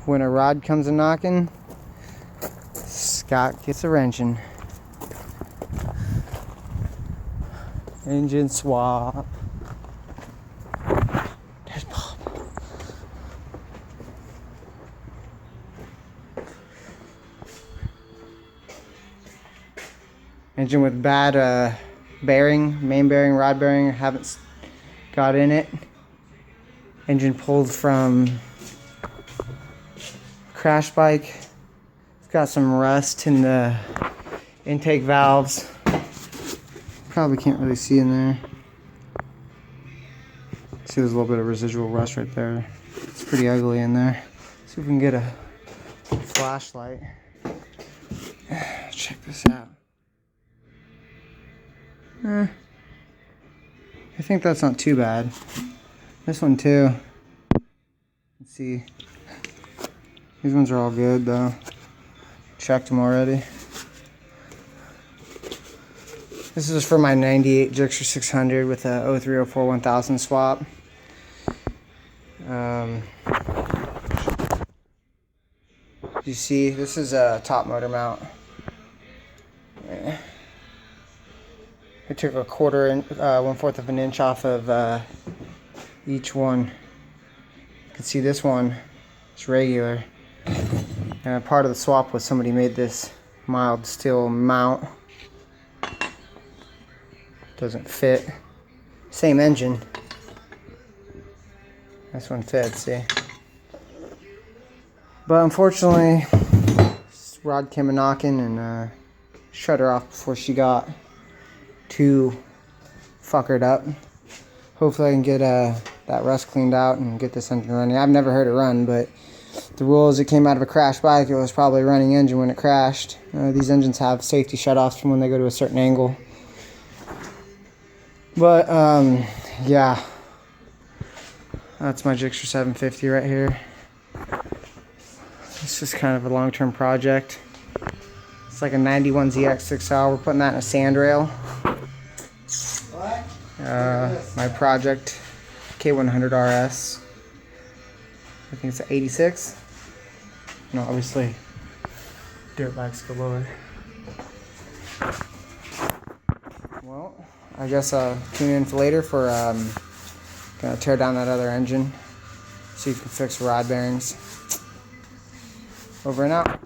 when a rod comes a knocking, Scott gets a wrenching. Engine swap. There's Bob. Engine with bad bearing, main bearing, rod bearing, haven't got in it. Engine pulled from crash bike. It's got some rust in the intake valves. Probably can't really see in there. See, there's a little bit of residual rust right there. It's pretty ugly in there. See if we can get a flashlight. Check this out. I think that's not too bad. This one too. Let's see. These ones are all good though. Checked them already. This is for my 98 gsxr 600 with a 0304 1000 swap. You see, this is a top motor mount. I took a 1/4 of an inch off of each one. You can see this one is regular. And part of the swap was somebody made this mild steel mount. Doesn't fit. Same engine. This one fits, see? But unfortunately, this rod came a knocking and shut her off before she got too fuckered up. Hopefully I can get that rust cleaned out and get this engine running. I've never heard it run, but the rule is it came out of a crash bike. It was probably a running engine when it crashed. These engines have safety shutoffs from when they go to a certain angle. But yeah, that's my gsxr 750 right here. It's just kind of a long-term project. It's like a 91 gsxr. We're putting that in a sand rail. My project K100 RS. I think it's an 86. No, obviously dirt bikes galore. Well, I guess tune in for later for gonna tear down that other engine, see if we can fix rod bearings. Over and out.